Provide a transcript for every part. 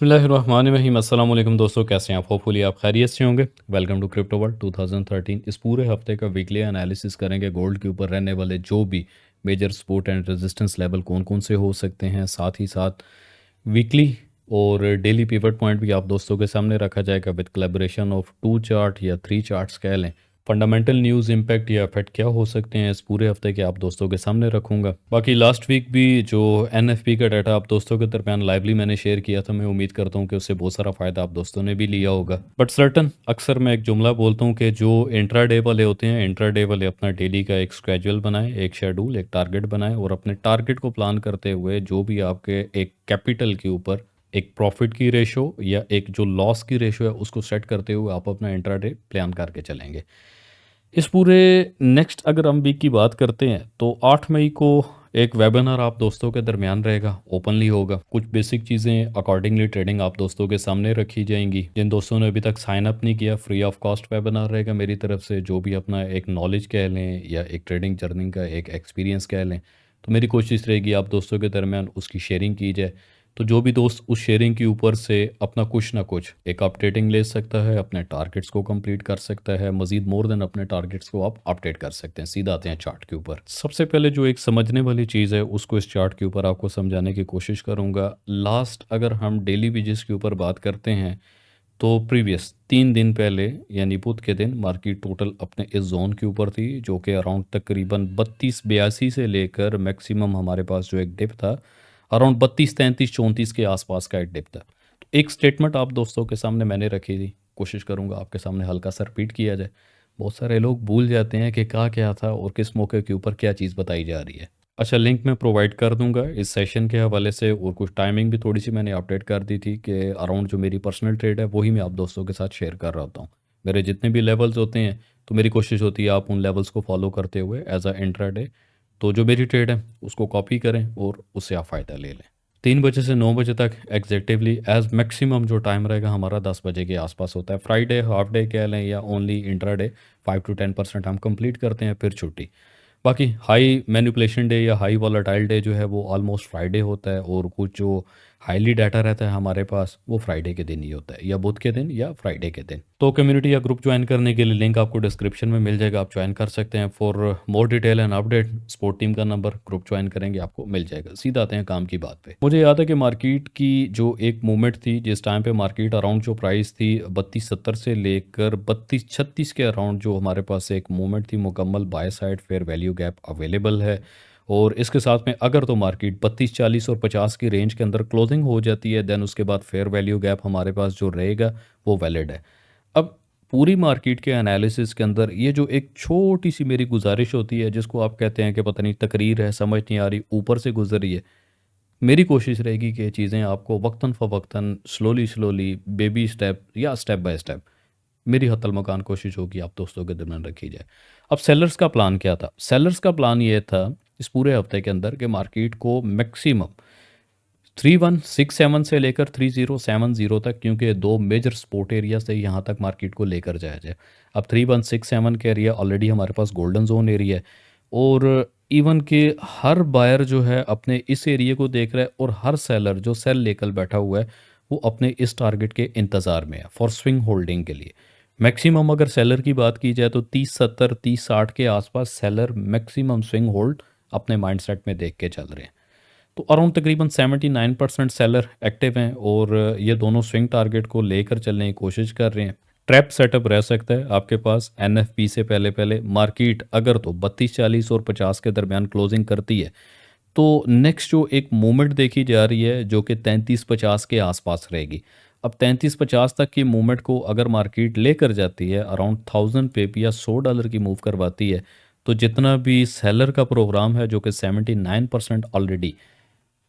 बिस्मिल्लाहिर्रहमानिर्रहीम अस्सलाम वालेकुम दोस्तों, कैसे हैं आप? होपफुली आप खैरियत से होंगे। Welcome to crypto world 2013। इस पूरे हफ्ते का वीकली एनालिसिस करेंगे गोल्ड के ऊपर रहने वाले जो भी major support and resistance level कौन कौन से हो सकते हैं। साथ ही साथ वीकली और डेली पिवट पॉइंट भी आप दोस्तों के सामने रखा जाएगा विद कोलैबोरेशन ऑफ 2 चार्ट या 3 चार्ट्स कह लें। फंडामेंटल न्यूज़ इम्पैक्ट या इफेक्ट क्या हो सकते हैं इस पूरे हफ्ते के आप दोस्तों के सामने रखूंगा। बाकी लास्ट वीक भी जो एनएफपी का डाटा आप दोस्तों के दरमियान लाइवली मैंने शेयर किया था, मैं उम्मीद करता हूं कि उससे बहुत सारा फ़ायदा आप दोस्तों ने भी लिया होगा। बट सर्टन अक्सर मैं एक जुमला बोलता हूं कि जो इंट्राडे वाले होते हैं, इंट्राडे वाले अपना डेली का एक स्केड्यूल बनाएं, एक शेड्यूल, एक टारगेट बनाएं और अपने टारगेट को प्लान करते हुए जो भी आपके एक कैपिटल के ऊपर एक प्रॉफिट की रेशो या एक जो लॉस की रेशो है उसको सेट करते हुए आप अपना इंट्राडे प्लान करके चलेंगे। इस पूरे नेक्स्ट अगर हम वीक की बात करते हैं तो 8 मई को एक वेबिनार आप दोस्तों के दरमियान रहेगा, ओपनली होगा। कुछ बेसिक चीज़ें अकॉर्डिंगली ट्रेडिंग आप दोस्तों के सामने रखी जाएंगी। जिन दोस्तों ने अभी तक साइन अप नहीं किया, फ्री ऑफ कॉस्ट वेबिनार रहेगा मेरी तरफ से। जो भी अपना एक नॉलेज कह लें या एक ट्रेडिंग जर्नी का एक एक्सपीरियंस कह लें, तो मेरी कोशिश रहेगी आप दोस्तों के दरमियान उसकी शेयरिंग की जाए। तो जो भी दोस्त उस शेयरिंग के ऊपर से अपना कुछ ना कुछ एक अपडेटिंग ले सकता है, अपने टारगेट्स को कंप्लीट कर सकता है, मजीद मोर देन अपने टारगेट्स को आप अपडेट कर सकते हैं। सीधा आते हैं चार्ट के ऊपर। सबसे पहले जो एक समझने वाली चीज़ है उसको इस चार्ट के ऊपर आपको समझाने की कोशिश करूंगा। लास्ट अगर हम डेली वेजेस के ऊपर बात करते हैं तो प्रीवियस 3 दिन पहले यानी बुध के दिन मार्केट टोटल अपने इस जोन के ऊपर थी, जो कि अराउंड तकरीबन 32-82 से लेकर मैक्सिमम हमारे पास जो एक डिप था अराउंड 32-33-34 के आसपास का एक डिप था। तो एक स्टेटमेंट आप दोस्तों के सामने मैंने रखी थी, कोशिश करूंगा आपके सामने हल्का सा रिपीट किया जाए। बहुत सारे लोग भूल जाते हैं कि कहा क्या था और किस मौके के ऊपर क्या चीज़ बताई जा रही है। अच्छा, लिंक मैं प्रोवाइड कर दूंगा इस सेशन के हवाले से, और कुछ टाइमिंग भी थोड़ी सी मैंने अपडेट कर दी थी कि अराउंड जो मेरी पर्सनल ट्रेड है वही मैं आप दोस्तों के साथ शेयर कर रहा होता हूँ। मेरे जितने भी लेवल्स होते हैं तो मेरी कोशिश होती है आप उन लेवल्स को फॉलो करते हुए एज अ इंट्राडे तो जो मेरी ट्रेड है उसको कॉपी करें और उससे आप फ़ायदा ले लें। 3 बजे से 9 बजे तक एग्जैक्टिवली एज मैक्सिमम जो टाइम रहेगा हमारा 10 बजे के आसपास होता है। फ्राइडे हाफ डे कह लें या ओनली इंट्राडे 5 to 10% हम कंप्लीट करते हैं, फिर छुट्टी। बाकी हाई मैनिपुलेशन डे या हाई वॉलेटाइल डे जो है वो ऑलमोस्ट फ्राइडे होता है, और कुछ जो हाईली डाटा रहता है हमारे पास वो फ्राइडे के दिन ही होता है, या बुध के दिन या फ्राइडे के दिन। तो कम्युनिटी या ग्रुप ज्वाइन करने के लिए लिंक आपको डिस्क्रिप्शन में मिल जाएगा, आप ज्वाइन कर सकते हैं। For more detail and update support team का नंबर ग्रुप ज्वाइन करेंगे आपको मिल जाएगा। सीधा आते हैं काम की बात पे। मुझे याद है कि मार्केट की जो एक मूवमेंट थी, जिस टाइम पे मार्केट अराउंड जो प्राइस थी 3270 से लेकर 3236 के अराउंड जो हमारे पास एक मूवमेंट थी, मुकम्मल by side fair value gap available है। और इसके साथ में अगर तो मार्केट 3240 और 50 की रेंज के अंदर क्लोजिंग हो जाती है, देन उसके बाद फेयर वैल्यू गैप हमारे पास जो रहेगा वो वैलिड है। अब पूरी मार्केट के एनालिसिस के अंदर ये जो एक छोटी सी मेरी गुजारिश होती है, जिसको आप कहते हैं कि पता नहीं तकरीर है, समझ नहीं आ रही, ऊपर से गुजर रही है, मेरी कोशिश रहेगी कि ये चीज़ें आपको वक्तन फ़वक्तन स्लोली स्लोली बेबी स्टेप या स्टेप बाय स्टेप मेरी हतल मकान कोशिश होगी आप दोस्तों के दरमियान रखी जाए। अब सेलर्स का प्लान क्या था? सेलर्स का प्लान ये था इस पूरे हफ्ते के अंदर कि मार्केट को मैक्सिमम 3167 से लेकर 3070 तक, क्योंकि दो मेजर सपोर्ट एरिया से यहाँ तक मार्केट को लेकर जाया जाए। अब 3167 का एरिया ऑलरेडी हमारे पास गोल्डन जोन एरिया है, और इवन के हर बायर जो है अपने इस एरिया को देख रहा है, और हर सेलर जो सेल लेकर बैठा हुआ है वो अपने इस टारगेट के इंतज़ार में है फॉर स्विंग होल्डिंग के लिए। मैक्सिमम अगर सेलर की बात की जाए तो 3070 3060 के आसपास सेलर मैक्सिमम स्विंग होल्ड अपने माइंडसेट में देख के चल रहे हैं। तो अराउंड तकरीबन 79% सेलर एक्टिव हैं, और ये दोनों स्विंग टारगेट को लेकर चलने की कोशिश कर रहे हैं। ट्रैप सेटअप रह सकता है आपके पास एनएफपी से पहले पहले मार्केट अगर तो 3240 और 50 के दरमियान क्लोजिंग करती है, तो नेक्स्ट जो एक मूवमेंट देखी जा रही है जो कि 3350 के आसपास रहेगी। अब 3350 तक की मूवमेंट को अगर मार्केट लेकर जाती है अराउंड 1000 पे या $100 की मूव करवाती है, तो जितना भी सेलर का प्रोग्राम है जो कि 79% ऑलरेडी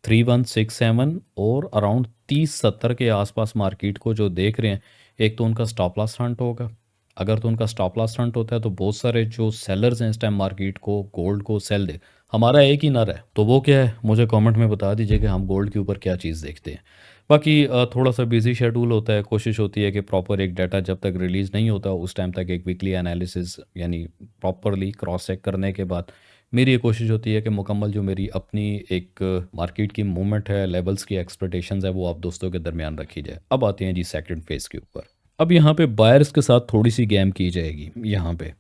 3167 और अराउंड 3070 के आसपास मार्केट को जो देख रहे हैं, एक तो उनका स्टॉप लॉस फ्रंट होगा। अगर तो उनका स्टॉप लॉस फ्रंट होता है तो बहुत सारे जो सेलर्स हैं इस टाइम मार्केट को गोल्ड को सेल दे। हमारा एक ही नर है, तो वो क्या है मुझे कमेंट में बता दीजिए कि हम गोल्ड के ऊपर क्या चीज़ देखते हैं। बाकी थोड़ा सा बिजी शेड्यूल होता है, कोशिश होती है कि प्रॉपर एक डाटा जब तक रिलीज़ नहीं होता उस टाइम तक एक वीकली एनालिसिस यानी प्रॉपरली क्रॉस चेक करने के बाद मेरी ये कोशिश होती है कि मुकम्मल जो मेरी अपनी एक मार्केट की मूवमेंट है, लेवल्स की एक्सपेक्टेशंस है, वो आप दोस्तों के दरमियान रखी जाए। अब आते हैं जी सेकंड फेज़ के ऊपर। अब यहाँ पे बायर्स के साथ थोड़ी-सी गेम की जाएगी यहाँ पे,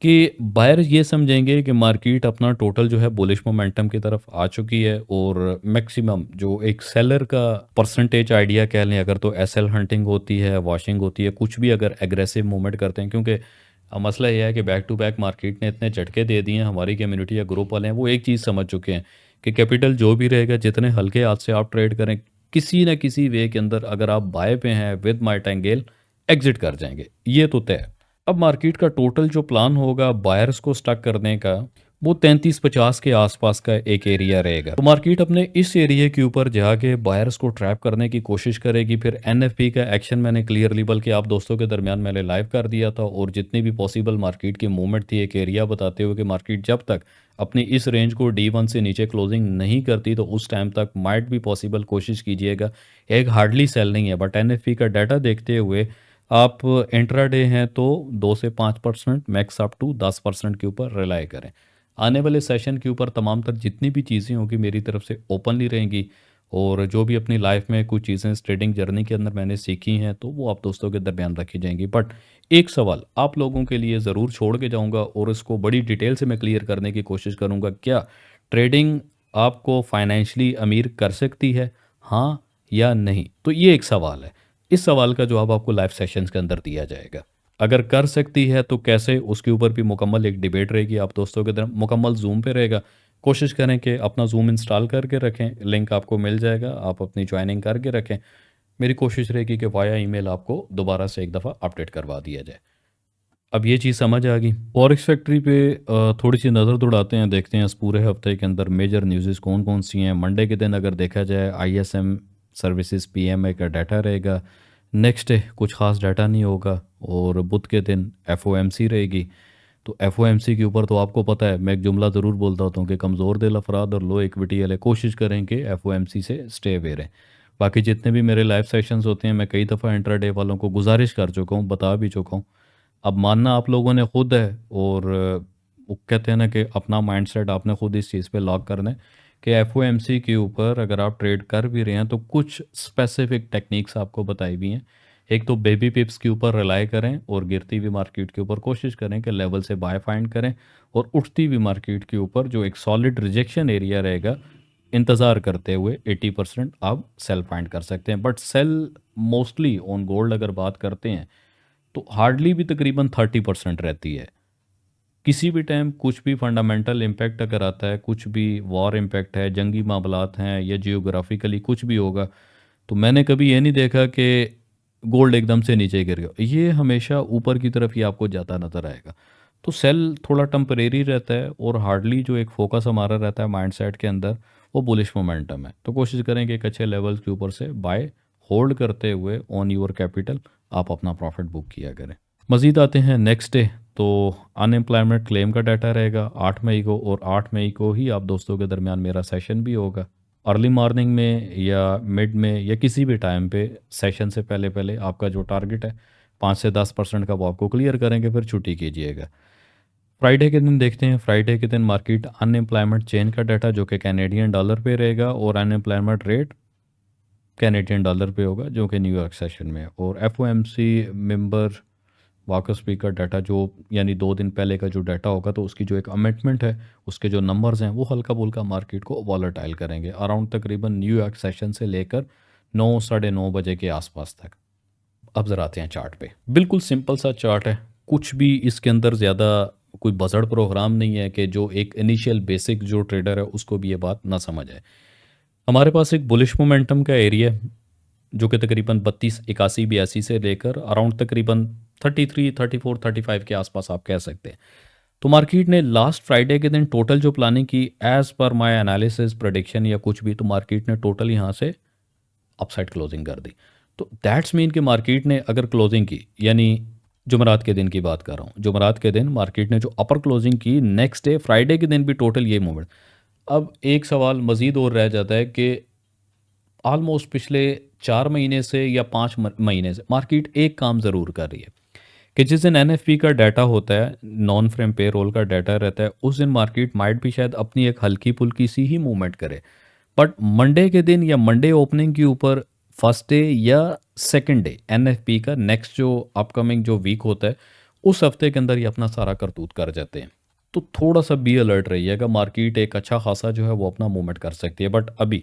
कि बायर ये समझेंगे कि मार्केट अपना टोटल जो है बुलिश मोमेंटम की तरफ आ चुकी है और मैक्सिमम जो एक सेलर का परसेंटेज आइडिया कह लें अगर, तो एसएल हंटिंग होती है, वॉशिंग होती है, कुछ भी अगर एग्रेसिव मूवमेंट करते हैं, क्योंकि मसला ये है कि बैक टू बैक मार्केट ने इतने झटके दे दिए हैं, हमारी कम्युनिटी या ग्रुप वाले हैं वो एक चीज़ समझ चुके हैं कि कैपिटल जो भी रहेगा, जितने हल्के हाथ से आप ट्रेड करें, किसी न किसी वे के अंदर अगर आप बाय पे हैं विद मार्टिंगेल, एग्जिट कर जाएंगे, ये तो तय है। अब मार्केट का टोटल जो प्लान होगा बायर्स को स्टक करने का, वो 33-50 के आसपास का एक एरिया रहेगा। तो मार्केट अपने इस एरिया के ऊपर जाके बायर्स को ट्रैप करने की कोशिश करेगी। फिर एनएफपी का एक्शन मैंने क्लियरली, बल्कि आप दोस्तों के दरमियान मैंने लाइव कर दिया था, और जितनी भी पॉसिबल मार्केट की मूवमेंट थी एक एरिया बताते हुए कि मार्केट जब तक अपनी इस रेंज को D1 से नीचे क्लोजिंग नहीं करती तो उस टाइम तक माइट भी पॉसिबल कोशिश कीजिएगा। एक हार्डली सेल नहीं है, बट एनएफपी का डाटा देखते हुए आप इंट्राडे हैं तो 2 से 5% मैक्स अप टू 10% के ऊपर रिलाय करें। आने वाले सेशन के ऊपर तमाम तर जितनी भी चीज़ें होंगी मेरी तरफ से ओपनली रहेंगी, और जो भी अपनी लाइफ में कुछ चीज़ें इस ट्रेडिंग जर्नी के अंदर मैंने सीखी हैं तो वो आप दोस्तों के दरमियान रखी जाएंगी। बट एक सवाल आप लोगों के लिए ज़रूर छोड़ के जाऊंगा और इसको बड़ी डिटेल से मैं क्लियर करने की कोशिश करूंगा। क्या ट्रेडिंग आपको फाइनेंशियली अमीर कर सकती है, हाँ या नहीं? तो ये एक सवाल है। इस सवाल का जवाब आपको लाइव सेशंस के अंदर दिया जाएगा। अगर कर सकती है तो कैसे, उसके ऊपर भी मुकम्मल एक डिबेट रहेगी आप दोस्तों के तरफ, मुकम्मल जूम पे रहेगा। कोशिश करें कि अपना जूम इंस्टॉल करके रखें, लिंक आपको मिल जाएगा, आप अपनी ज्वाइनिंग करके रखें। मेरी कोशिश रहेगी कि वाया ईमेल आपको दोबारा से एक दफ़ा अपडेट करवा दिया जाए। अब ये चीज़ समझ आ गई। फॉरेक्स फैक्ट्री पे थोड़ी सी नज़र दौड़ाते हैं, देखते हैं इस पूरे हफ्ते के अंदर मेजर न्यूज़ कौन कौन सी हैं। मंडे के दिन अगर देखा जाए आईएसएम सर्विसेज पीएमए का डाटा रहेगा। नेक्स्ट डे कुछ खास डाटा नहीं होगा, और बुध के दिन एफओएमसी रहेगी। तो एफओएमसी के ऊपर तो आपको पता है, मैं एक जुमला ज़रूर बोलता होता हूँ कि कमज़ोर दिल अफराद और लो इक्विटी वाले कोशिश करें कि एफओएमसी से स्टे अवे रहें। बाकी जितने भी मेरे लाइव सेशंस होते हैं मैं कई दफ़ा इंट्राडे वालों को गुजारिश कर चुका हूँ, बता भी चुका हूँ। अब मानना आप लोगों ने खुद है, और वो कहते हैं ना कि अपना माइंडसेट आपने खुद इस चीज़ पे लॉक करना है कि एफओएमसी के ऊपर अगर आप ट्रेड कर भी रहे हैं तो कुछ स्पेसिफिक टेक्निक्स आपको बताई हुई हैं। एक तो बेबी पिप्स के ऊपर रिलाई करें, और गिरती हुई मार्केट के ऊपर कोशिश करें कि लेवल से बाय फाइंड करें, और उठती हुई मार्केट के ऊपर जो एक सॉलिड रिजेक्शन एरिया रहेगा इंतज़ार करते हुए 80% आप सेल फाइंड कर सकते हैं। But sell mostly on gold अगर बात करते हैं तो हार्डली भी तकरीबन 30% रहती है। किसी भी टाइम कुछ भी फंडामेंटल इम्पैक्ट अगर आता है, कुछ भी वॉर इम्पैक्ट है, जंगी मामलात हैं, या जियोग्राफिकली कुछ भी होगा, तो मैंने कभी ये नहीं देखा कि गोल्ड एकदम से नीचे गिर गया। ये हमेशा ऊपर की तरफ ही आपको जाता नज़र आएगा। तो सेल थोड़ा टेम्परेरी रहता है, और हार्डली जो एक फोकस हमारा रहता है माइंडसेट के अंदर वो बुलिश मोमेंटम है। तो कोशिश करें कि एक अच्छे लेवल के ऊपर से बाय होल्ड करते हुए ऑन योर कैपिटल आप अपना प्रॉफिट बुक किया करें। मज़ीद आते हैं नेक्स्ट डे, तो अनएम्प्लॉयमेंट क्लेम का डाटा रहेगा 8 मई को, और 8 मई को ही आप दोस्तों के दरमियान मेरा सेशन भी होगा। अर्ली मॉर्निंग में या मिड में या किसी भी टाइम पे सेशन से पहले पहले आपका जो टारगेट है 5 से 10% का वो आपको क्लियर करेंगे, फिर छुट्टी कीजिएगा। फ्राइडे के दिन देखते हैं। फ्राइडे के दिन मार्केट अनएम्प्लॉयमेंट चेन का डाटा जो कि कैनेडियन डॉलर पे रहेगा, और अनएम्प्लॉयमेंट रेट कैनेडियन डॉलर पे होगा जो कि न्यूयॉर्क सेशन में है। और एफओएमसी मेंबर वाकई स्पीकर डाटा जो यानी 2 दिन पहले का जो डाटा होगा, तो उसकी जो एक अमेंडमेंट है, उसके जो नंबर्स हैं वो हल्का फुल्का मार्केट को वॉलेटाइल करेंगे अराउंड तकरीबन न्यूयॉर्क सेशन से लेकर 9 साढ़े 9 बजे के आसपास तक। अब ज़रा आते हैं चार्ट पे। बिल्कुल सिंपल सा चार्ट है, कुछ भी इसके अंदर ज़्यादा कोई बजड़ प्रोग्राम नहीं है कि जो एक इनिशियल बेसिक जो ट्रेडर है उसको भी ये बात ना समझ आए। हमारे पास एक बुलिश मोमेंटम का एरिया है जो कि तकरीबन 32 81 82 से लेकर अराउंड तकरीबन 33 34 35 के आसपास आप कह सकते हैं। तो मार्केट ने लास्ट फ्राइडे के दिन टोटल जो प्लानिंग की, as per my analysis prediction या कुछ भी, तो मार्केट ने टोटल यहाँ से अपसाइड क्लोजिंग कर दी। तो दैट्स मीन कि मार्केट ने अगर क्लोजिंग की, यानी जुमरात के दिन की बात कर रहा हूँ, जुमरात के दिन मार्केट ने जो अपर क्लोजिंग की, नेक्स्ट डे फ्राइडे के दिन भी टोटल ये मूवमेंट। अब एक सवाल मज़ीद और रह जाता है कि ऑलमोस्ट पिछले 4 महीने से या 5 महीने से मार्केट एक काम ज़रूर कर रही है कि जिस दिन एनएफपी का डाटा होता है, नॉन फ्रेम पे रोल का डाटा रहता है, उस दिन मार्केट माइट भी शायद अपनी एक हल्की फुल्की सी ही मूवमेंट करे। बट मंडे के दिन या मंडे ओपनिंग के ऊपर फर्स्ट डे या सेकंड डे एनएफपी का नेक्स्ट जो अपकमिंग जो वीक होता है, उस हफ्ते के अंदर ये अपना सारा करतूत कर जाते हैं। तो थोड़ा सा बी अलर्ट रहिएगा, मार्केट एक अच्छा खासा जो है वो अपना मूवमेंट कर सकती है। बट अभी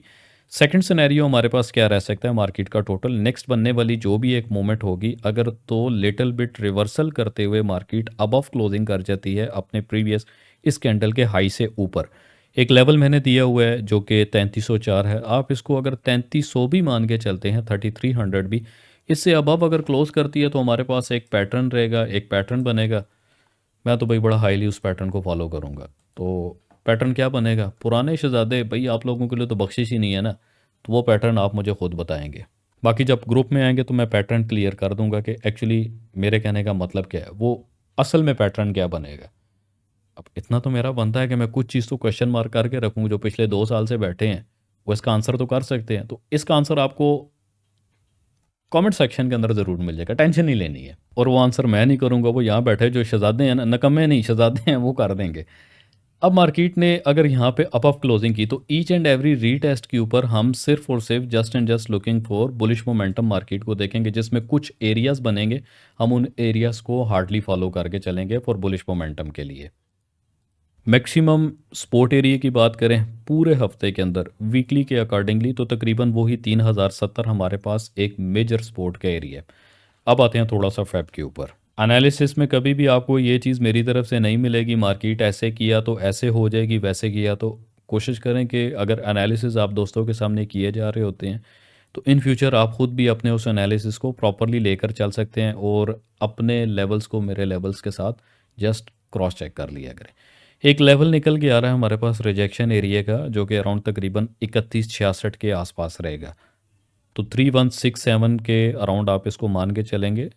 सेकंड सिनेरियो हमारे पास क्या रह सकता है, मार्केट का टोटल नेक्स्ट बनने वाली जो भी एक मूवमेंट होगी, अगर तो लिटिल बिट रिवर्सल करते हुए मार्केट अबव क्लोजिंग कर जाती है अपने प्रीवियस इस कैंडल के हाई से ऊपर। एक लेवल मैंने दिया हुआ है जो कि 3304 है, आप इसको अगर 3300 भी मान के चलते हैं, 3300 भी, इससे अबव अगर क्लोज करती है तो हमारे पास एक पैटर्न रहेगा, एक पैटर्न बनेगा। मैं तो भाई बड़ा हाईली उस पैटर्न को फॉलो करूँगा। तो पैटर्न क्या बनेगा, पुराने शहजादे भाई आप लोगों के लिए तो बख्शिश ही नहीं है ना, तो वो पैटर्न आप मुझे खुद बताएंगे। बाकी जब ग्रुप में आएंगे तो मैं पैटर्न क्लियर कर दूंगा कि एक्चुअली मेरे कहने का मतलब क्या है, वो असल में पैटर्न क्या बनेगा। अब इतना तो मेरा बनता है कि मैं कुछ चीज़ तो क्वेश्चन मार्क करके रखूँ, जो पिछले 2 साल से बैठे हैं वो इसका आंसर तो कर सकते हैं। तो इसका आंसर आपको कमेंट सेक्शन के अंदर ज़रूर मिल जाएगा, टेंशन नहीं लेनी है। और वो आंसर मैं नहीं करूँगा, वो यहाँ बैठे जो शहजादे हैं ना, नकम्मे नहीं शहजादे हैं, वो कर देंगे। अब मार्केट ने अगर यहाँ पे अप क्लोजिंग की तो ईच एंड एवरी रीटेस्ट के ऊपर हम सिर्फ और सिर्फ just and just looking for bullish momentum market को देखेंगे, जिसमें कुछ एरियाज बनेंगे, हम उन एरियाज को हार्डली फॉलो करके चलेंगे फॉर बुलिश मोमेंटम के लिए। मैक्सिमम स्पोर्ट एरिया की बात करें पूरे हफ्ते के अंदर वीकली के अकॉर्डिंगली तो तकरीबन वही 3070 हमारे पास एक मेजर स्पोर्ट का एरिया है। अब आते हैं थोड़ा सा फैब के ऊपर। एनालिसिस में कभी भी आपको ये चीज़ मेरी तरफ से नहीं मिलेगी, मार्केट ऐसे किया तो ऐसे हो जाएगी, वैसे किया तो। कोशिश करें कि अगर एनालिसिस आप दोस्तों के सामने किए जा रहे होते हैं तो इन फ्यूचर आप खुद भी अपने उस एनालिसिस को प्रॉपरली लेकर चल सकते हैं और अपने लेवल्स को मेरे लेवल्स के साथ जस्ट क्रॉस चेक कर लिया करें। एक लेवल निकल के आ रहा है हमारे पास रिजेक्शन एरिया का, जो कि अराउंड तकरीबन 3166 के आसपास रहेगा। तो 3167 के अराउंड आप इसको मान के चलेंगे,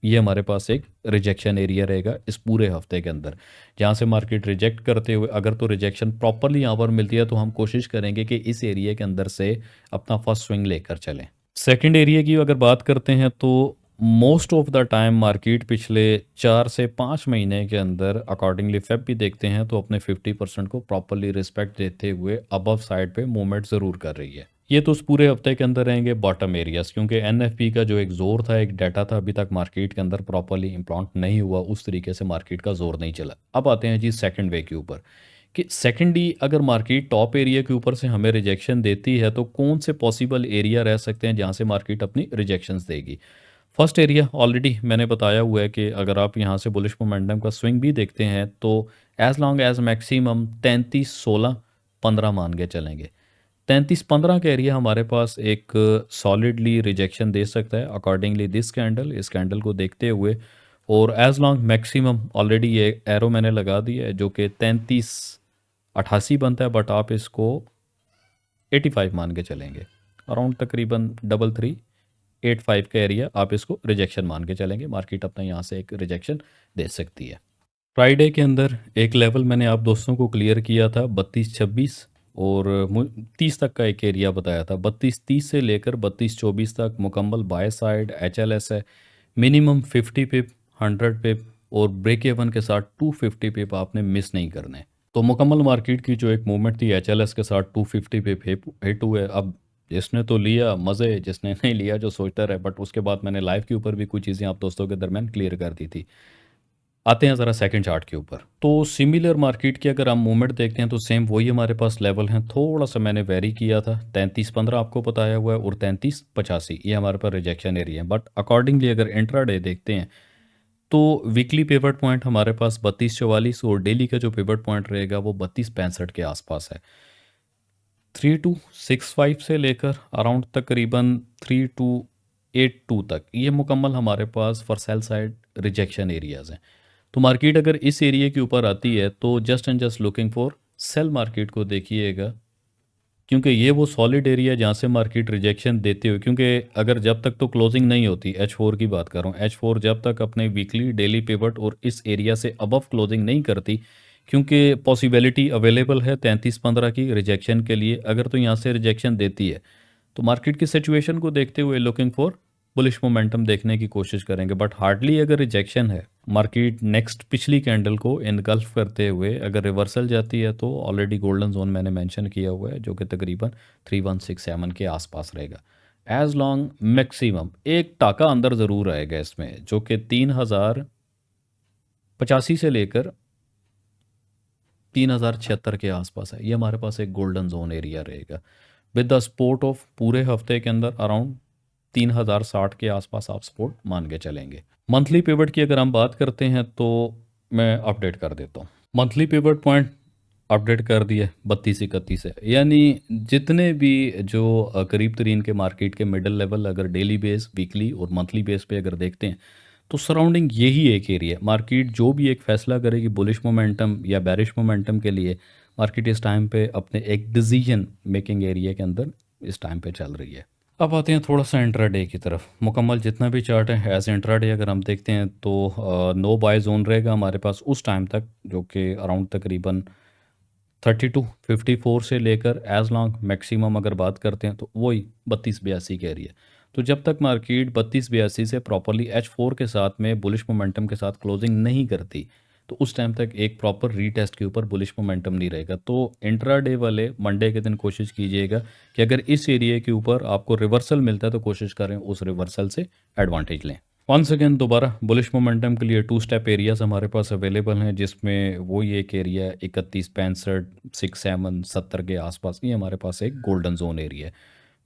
ये हमारे पास एक रिजेक्शन एरिया रहेगा इस पूरे हफ्ते के अंदर, जहाँ से मार्केट रिजेक्ट करते हुए अगर तो रिजेक्शन प्रॉपरली यहाँ पर मिलती है तो हम कोशिश करेंगे कि इस एरिया के अंदर से अपना फर्स्ट स्विंग लेकर चलें। सेकंड एरिया की अगर बात करते हैं तो most of the time market पिछले 4 से 5 महीने के अंदर अकॉर्डिंगली फेब भी देखते हैं तो अपने 50% को प्रॉपरली रिस्पेक्ट देते हुए अबव साइड पे मूवमेंट ज़रूर कर रही है। ये तो उस पूरे हफ्ते के अंदर रहेंगे बॉटम एरियाज, क्योंकि एनएफपी का जो एक जोर था, एक डाटा था, अभी तक मार्केट के अंदर प्रॉपरली इम्प्लांट नहीं हुआ, उस तरीके से मार्केट का जोर नहीं चला। अब आते हैं जी सेकंड वे के ऊपर कि सेकेंडली अगर मार्केट टॉप एरिया के ऊपर से हमें रिजेक्शन देती है तो कौन से पॉसिबल एरिया रह सकते हैं जहां से मार्केट अपनी रिजेक्शंस देगी। फर्स्ट एरिया ऑलरेडी मैंने बताया हुआ है कि अगर आप यहां से बुलिश मोमेंटम का स्विंग भी देखते हैं तो एज लॉन्ग एज मैक्सिमम 3316 15 मान के चलेंगे। 3315 का एरिया हमारे पास एक सॉलिडली रिजेक्शन दे सकता है अकॉर्डिंगली दिस कैंडल, इस कैंडल को देखते हुए। और एज लॉन्ग मैक्सिमम ऑलरेडी ये एरो मैंने लगा दिया है जो कि 3388 बनता है, बट आप इसको 85 मान के चलेंगे, अराउंड तकरीबन 3385 का एरिया आप इसको रिजेक्शन मान के चलेंगे, मार्केट अपना यहाँ से एक रिजेक्शन दे सकती है। फ्राइडे के अंदर एक लेवल मैंने आप दोस्तों को क्लियर किया था 3226 और 30 तक का एक एरिया बताया था। 3230 से लेकर 3224 तक मुकम्मल बाय साइड एचएलएस है, मिनिमम 50 पिप, 100 पिप और ब्रेक एवन के साथ 250 पिप आपने मिस नहीं करने। तो मुकम्मल मार्केट की जो एक मूवमेंट थी एचएलएस के साथ 250 पिप हिट हुए। अब जिसने तो लिया मज़े, जिसने नहीं लिया जो सोचता रहे। बट उसके बाद मैंने लाइव के ऊपर भी कुछ चीज़ें आप दोस्तों के दरमियान क्लियर कर दी थी। आते हैं ज़रा सेकंड चार्ट के ऊपर। तो सिमिलर मार्केट की अगर हम मूवमेंट देखते हैं तो सेम वही हमारे पास लेवल हैं, थोड़ा सा मैंने वेरी किया था, 3315 आपको बताया हुआ है और 3385 ये हमारे पास रिजेक्शन एरिया है। बट अकॉर्डिंगली अगर इंट्राडे देखते हैं तो वीकली पिवट पॉइंट हमारे पास 3244 और डेली का जो पिवट पॉइंट रहेगा वो 3265 के आसपास है। 3265 से लेकर अराउंड तकरीबन 3282 तक ये मुकम्मल हमारे पास for sell side rejection areas हैं। तो मार्केट अगर इस एरिया के ऊपर आती है तो just and just looking for sale market को देखिएगा, क्योंकि ये वो सॉलिड एरिया जहाँ से मार्केट रिजेक्शन देते हुए, क्योंकि अगर जब तक तो क्लोजिंग नहीं होती, H4 की बात कर रहा हूँ, H4 जब तक अपने वीकली डेली पिवट और इस एरिया से अबव क्लोजिंग नहीं करती, क्योंकि पॉसिबिलिटी अवेलेबल है 3315 की रिजेक्शन के लिए। अगर तो यहाँ से रिजेक्शन देती है तो मार्केट की सिचुएशन को देखते हुए लुकिंग फॉर बुलिश मोमेंटम देखने की कोशिश करेंगे, बट हार्डली अगर रिजेक्शन है, मार्केट नेक्स्ट पिछली कैंडल को इनगल्फ करते हुए अगर रिवर्सल जाती है तो ऑलरेडी गोल्डन जोन मैंने मेंशन किया हुआ है, जो कि तकरीबन 3167 के आसपास रहेगा। एज लॉन्ग मैक्सिमम एक टाका अंदर ज़रूर आएगा इसमें, जो कि 3085 से लेकर 3076 के आसपास है। ये हमारे पास एक गोल्डन जोन एरिया रहेगा विद द सपोर्ट ऑफ पूरे हफ्ते के अंदर अराउंड 3060 के आसपास आप सपोर्ट मान के चलेंगे। मंथली पिवट की अगर हम बात करते हैं तो मैं अपडेट कर देता हूँ। मंथली पिवट पॉइंट अपडेट कर दिए 32-31 है, यानी जितने भी जो करीब तरीन के मार्केट के मिडल लेवल अगर डेली बेस, वीकली और मंथली बेस पे अगर देखते हैं तो सराउंडिंग यही एक एरिया है। मार्केट जो भी एक फैसला करेगी बुलिश मोमेंटम या बैरिश मोमेंटम के लिए, मार्केट इस टाइम पे अपने एक डिसीजन मेकिंग एरिया के अंदर इस टाइम पे चल रही है। अब आते हैं थोड़ा सा इंट्राडे की तरफ। मुकम्मल जितना भी चार्ट है एज इंट्राडे अगर हम देखते हैं तो नो बाय जोन रहेगा हमारे पास उस टाइम तक, जो कि अराउंड तकरीबन 3254 से लेकर एज लॉन्ग मैक्सिमम अगर बात करते हैं तो वही 3282 के एरिया। तो जब तक मार्केट 3282 से प्रॉपरली H4 के साथ में बुलिश मोमेंटम के साथ क्लोजिंग नहीं करती तो उस टाइम तक एक प्रॉपर रीटेस्ट के ऊपर बुलिश मोमेंटम नहीं रहेगा। तो इंट्राडे वाले मंडे के दिन कोशिश कीजिएगा कि अगर इस एरिया के ऊपर आपको रिवर्सल मिलता है तो कोशिश करें उस रिवर्सल से एडवांटेज लें। वंस अगेन दोबारा बुलिश मोमेंटम के लिए 2 स्टेप एरियाज हमारे पास अवेलेबल हैं, जिसमें वो ये एक एरिया 31, 65, 67, 70 के आसपास, ये हमारे पास एक गोल्डन जोन एरिया है।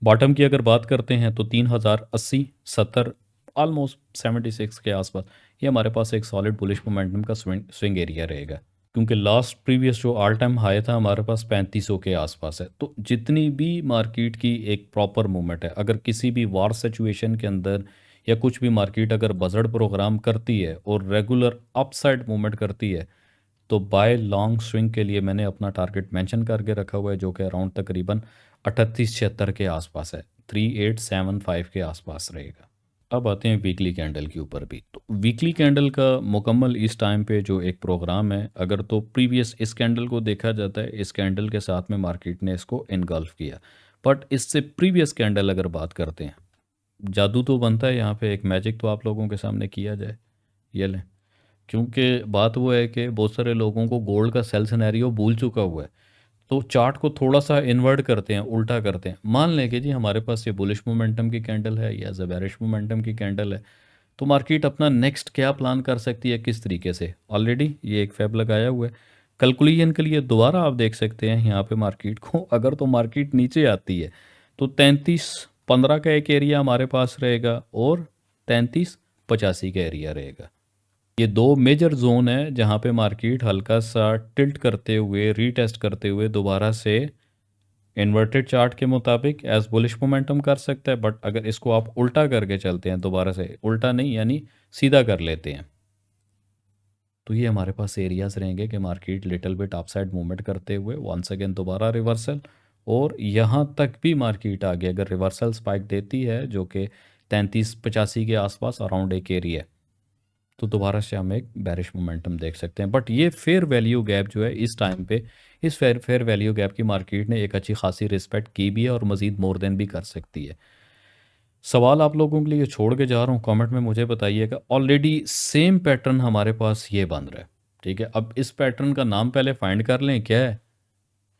बॉटम की अगर बात करते हैं तो 3080, 70, ऑलमोस्ट 76 के आसपास, ये हमारे पास एक सॉलिड बुलिश मोमेंटम का स्विंग एरिया रहेगा, क्योंकि लास्ट प्रीवियस जो ऑल टाइम हाई था हमारे पास 3500 के आसपास है। तो जितनी भी मार्केट की एक प्रॉपर मूवमेंट है, अगर किसी भी वार सिचुएशन के अंदर या कुछ भी मार्केट अगर बजट प्रोग्राम करती है और रेगुलर अपसाइड मूवमेंट करती है, तो बाय लॉन्ग स्विंग के लिए मैंने अपना टारगेट मेंशन करके रखा हुआ है, जो कि अराउंड तकरीबन 3876 के आसपास है, 3875 के आसपास रहेगा। अब आते हैं वीकली कैंडल के ऊपर भी। तो वीकली कैंडल का मुकम्मल इस टाइम पे जो एक प्रोग्राम है, अगर तो प्रीवियस इस कैंडल को देखा जाता है, इस कैंडल के साथ में मार्केट ने इसको इनगल्फ किया, बट इससे प्रीवियस कैंडल अगर बात करते हैं, जादू तो बनता है यहाँ पे, एक मैजिक तो आप लोगों के सामने किया जाए। ये लें, क्योंकि बात वो है कि बहुत सारे लोगों को गोल्ड का सेल सिनेरियो भूल चुका हुआ है। तो चार्ट को थोड़ा सा इन्वर्ट करते हैं, उल्टा करते हैं। मान लें कि जी हमारे पास ये बुलिश मोमेंटम की कैंडल है या बेरिश मोमेंटम की कैंडल है, तो मार्केट अपना नेक्स्ट क्या प्लान कर सकती है, किस तरीके से। ऑलरेडी ये एक फैब लगाया हुआ है कैलकुलेशन के लिए। दोबारा आप देख सकते हैं यहाँ पे मार्केट को, अगर तो मार्केट नीचे आती है तो 3315 का एक एरिया हमारे पास रहेगा और 3385 का एरिया रहेगा। ये दो मेजर जोन है जहाँ पे मार्केट हल्का सा टिल्ट करते हुए, रीटेस्ट करते हुए दोबारा से इन्वर्टेड चार्ट के मुताबिक एज बुलिश मोमेंटम कर सकता है। बट अगर इसको आप उल्टा करके चलते हैं, दोबारा से उल्टा नहीं यानी सीधा कर लेते हैं, तो ये हमारे पास एरियाज रहेंगे कि market little bit upside movement करते हुए वंस अगेन दोबारा रिवर्सल, और यहाँ तक भी मार्केट आगे अगर रिवर्सल स्पाइक देती है, जो कि 3385 के आसपास अराउंड एक एरिया, तो दोबारा से हम एक बैरिश मोमेंटम देख सकते हैं। बट ये फेयर वैल्यू गैप जो है इस टाइम पे, इस फेयर वैल्यू गैप की मार्केट ने एक अच्छी खासी रिस्पेक्ट की भी है और मज़ीद मोर देन भी कर सकती है। सवाल आप लोगों के लिए छोड़ के जा रहा हूँ, कमेंट में मुझे बताइएगा। ऑलरेडी सेम पैटर्न हमारे पास ये बन रहा है, ठीक है। अब इस पैटर्न का नाम पहले फाइंड कर लें क्या है,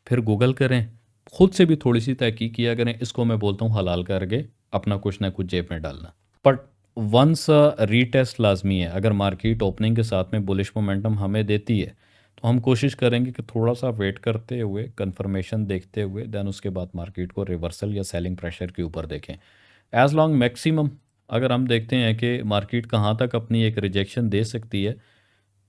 फिर गूगल करें, खुद से भी थोड़ी सी तहकीक किया करें। इसको मैं बोलता हूँ हलाल करके अपना कुछ ना कुछ जेब में डालना। बट वंस रीटेस्ट लाजमी है। अगर मार्केट ओपनिंग के साथ में बुलिश मोमेंटम हमें देती है तो हम कोशिश करेंगे कि थोड़ा सा वेट करते हुए, कंफर्मेशन देखते हुए, देन उसके बाद मार्केट को रिवर्सल या सेलिंग प्रेशर के ऊपर देखें। एज लॉन्ग मैक्सिमम अगर हम देखते हैं कि मार्केट कहाँ तक अपनी एक रिजेक्शन दे सकती है,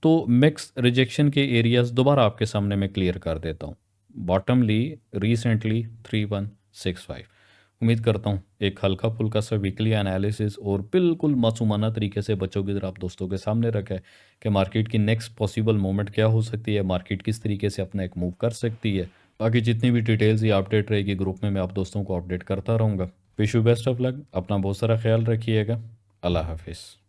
तो मिक्स रिजेक्शन के एरियाज दोबारा आपके सामने मैं क्लियर कर देता हूँ। बॉटमली रिसेंटली 3165। उम्मीद करता हूँ एक हल्का फुल्का सा वीकली एनालिसिस और बिल्कुल मासूमाना तरीके से बच्चों की तरह आप दोस्तों के सामने रखा है कि मार्केट की नेक्स्ट पॉसिबल मोमेंट क्या हो सकती है, मार्केट किस तरीके से अपना एक मूव कर सकती है। बाकी जितनी भी डिटेल्स या अपडेट रहेगी ग्रुप में मैं आप दोस्तों को अपडेट करता रहूँगा। Wish you best of luck, अपना बहुत सारा ख्याल रखिएगा। अल्लाह हाफिज़।